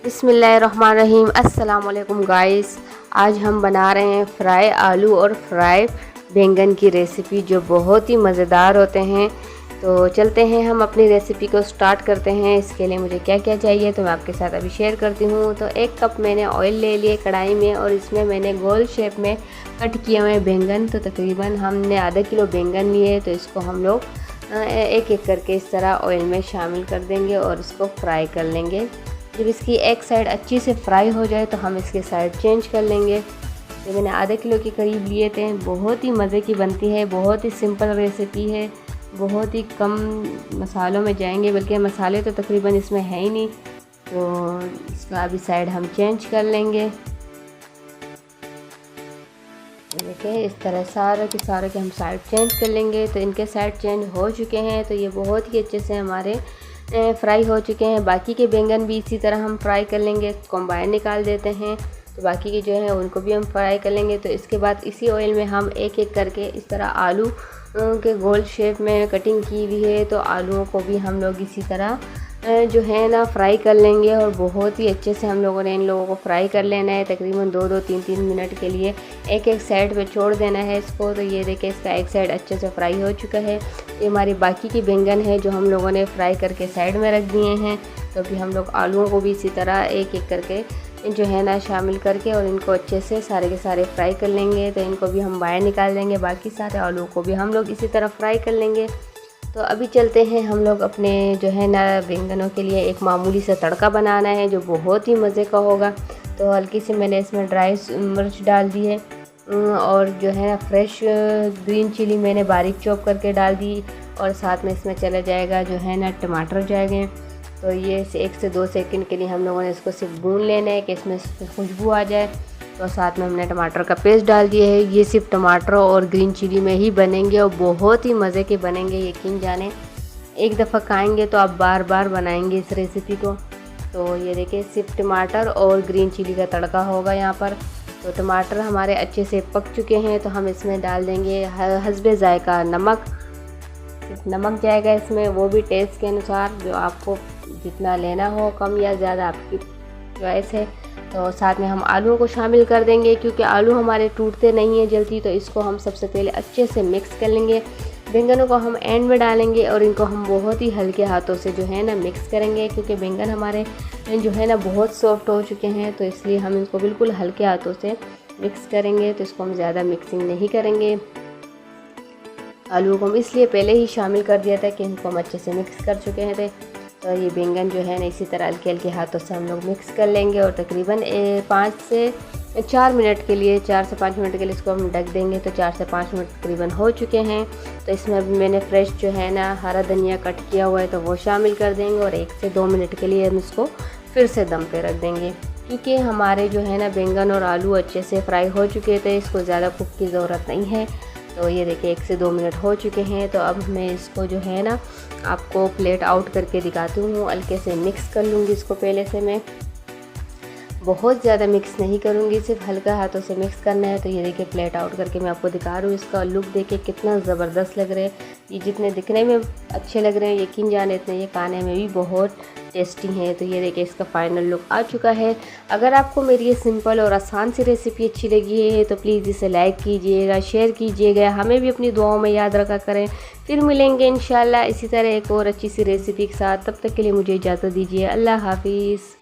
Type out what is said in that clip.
बिस्मिल्लाहिर्रहमानिर्रहीम। अस्सलाम वालेकुम गाइस। आज हम बना रहे हैं फ्राई आलू और फ्राई बैंगन की रेसिपी जो बहुत ही मज़ेदार होते हैं। तो चलते हैं हम अपनी रेसिपी को स्टार्ट करते हैं। इसके लिए मुझे क्या क्या चाहिए तो मैं आपके साथ अभी शेयर करती हूँ। तो 1 कप मैंने ऑयल ले लिए कढ़ाई में और इसमें मैंने गोल शेप में कट किए हुए बैंगन, तो तकरीबन हमने आधा किलो बैंगन लिए। तो इसको हम लोग एक एक करके इस तरह ऑयल में शामिल कर देंगे और इसको फ्राई कर लेंगे। जब इसकी एक साइड अच्छी से फ्राई हो जाए तो हम इसके साइड चेंज कर लेंगे। तो मैंने आधा किलो के करीब लिए थे। बहुत ही मज़े की बनती है, बहुत ही सिंपल रेसिपी है, बहुत ही कम मसालों में जाएंगे, बल्कि मसाले तो तकरीबन इसमें है ही नहीं। तो इसका अभी साइड हम चेंज कर लेंगे। देखिए इस तरह सारे के हम साइड चेंज कर लेंगे। तो इनके साइड चेंज हो चुके हैं, तो ये बहुत ही अच्छे से हमारे फ्राई हो चुके हैं। बाकी के बैंगन भी इसी तरह हम फ्राई कर लेंगे। इसको हम बाहर निकाल देते हैं। तो बाकी के जो है उनको भी हम फ्राई कर लेंगे। तो इसके बाद इसी ऑयल में हम एक एक करके इस तरह आलू के गोल शेप में कटिंग की हुई है, तो आलूओं को भी हम लोग इसी तरह जो है ना फ्राई कर लेंगे। और बहुत ही अच्छे से हम लोगों ने इन लोगों को फ्राई कर लेना है। तकरीबन 2-2, 3-3 मिनट के लिए एक एक साइड पे छोड़ देना है इसको। तो ये देखिए इसका एक साइड अच्छे से फ्राई हो चुका है। ये हमारी बाकी की बैंगन है जो हम लोगों ने फ्राई करके साइड में रख दिए हैं। तो अभी हम लोग आलूओं को भी इसी तरह एक एक करके जो है ना शामिल करके और इनको अच्छे से सारे के सारे फ्राई कर लेंगे। तो इनको भी हम बाहर निकाल देंगे। बाकी सारे आलूओं को भी हम लोग इसी तरह फ्राई कर लेंगे। तो अभी चलते हैं हम लोग अपने जो है ना बैंगनों के लिए एक मामूली सा तड़का बनाना है जो बहुत ही मज़े का होगा। तो हल्की सी मैंने इसमें ड्राई मिर्च डाल दी है और जो है फ्रेश ग्रीन चिली मैंने बारीक चॉप करके डाल दी। और साथ में इसमें चला जाएगा जो है ना टमाटर जाएंगे। तो ये 1 से 2 सेकंड के लिए हम लोगों ने इसको सिर्फ भून लेना है कि इसमें खुशबू आ जाए। तो साथ में हमने टमाटर का पेस्ट डाल दिया है। ये सिर्फ टमाटर और ग्रीन चिली में ही बनेंगे और बहुत ही मज़े के बनेंगे, यकीन जाने। एक दफ़ा खाएंगे तो आप बार बार बनाएंगे इस रेसिपी को। तो ये देखिए सिर्फ टमाटर और ग्रीन चिली का तड़का होगा यहाँ पर। तो टमाटर हमारे अच्छे से पक चुके हैं। तो हम इसमें डाल देंगे हस्बे ज़ायका नमक। सिर्फ नमक जाएगा इसमें, वो भी टेस्ट के अनुसार, जो आपको जितना लेना हो, कम या ज़्यादा आपकी चॉइस है। तो साथ में हम आलूओं को शामिल कर देंगे क्योंकि आलू हमारे टूटते नहीं हैं जल्दी। तो इसको हम सबसे पहले अच्छे से मिक्स कर लेंगे। बैंगनों को हम एंड में डालेंगे और इनको हम बहुत ही हल्के हाथों से जो है ना मिक्स करेंगे क्योंकि बैंगन हमारे जो है ना बहुत सॉफ्ट हो चुके हैं। तो इसलिए हम इसको बिल्कुल हल्के हाथों से मिक्स करेंगे। तो इसको हम ज़्यादा मिक्सिंग नहीं करेंगे। आलूओं को हम इसलिए पहले ही शामिल कर दिया था कि इनको हम अच्छे से मिक्स कर चुके थे। तो ये बैंगन जो है ना इसी तरह हल्के हल्के हाथों से हम लोग मिक्स कर लेंगे और तकरीबन 5 से 4 मिनट के लिए, 4 से 5 मिनट के लिए इसको हम ढक देंगे। तो 4 से 5 मिनट तकरीबन हो चुके हैं। तो इसमें अभी मैंने फ्रेश जो है ना हरा धनिया कट किया हुआ है तो वो शामिल कर देंगे और 1 से 2 मिनट के लिए हम इसको फिर से दम पे रख देंगे क्योंकि हमारे जो है ना बैंगन और आलू अच्छे से फ्राई हो चुके थे। इसको ज़्यादा कुक की ज़रूरत नहीं है। तो ये देखिए 1 से 2 मिनट हो चुके हैं। तो अब मैं इसको जो है ना आपको प्लेट आउट करके दिखाती हूँ। हल्के से मिक्स कर लूँगी इसको। पहले से मैं बहुत ज़्यादा मिक्स नहीं करूँगी, सिर्फ हल्का हाथों से मिक्स करना है। तो ये देखिए प्लेट आउट करके मैं आपको दिखा रही हूँ। इसका लुक देखिए कितना ज़बरदस्त लग रहा है। ये जितने दिखने में अच्छे लग रहे हैं, यकीन जाने इतने ये खाने में भी बहुत टेस्टी है। तो ये देखिए इसका फाइनल लुक आ चुका है। अगर आपको मेरी ये सिंपल और आसान सी रेसिपी अच्छी लगी है तो प्लीज़ इसे लाइक कीजिएगा, शेयर कीजिएगा। हमें भी अपनी दुआओं में याद रखा करें। फिर मिलेंगे इंशाल्लाह इसी तरह एक और अच्छी सी रेसिपी के साथ। तब तक के लिए मुझे इजाज़त दीजिए। अल्लाह हाफिज़।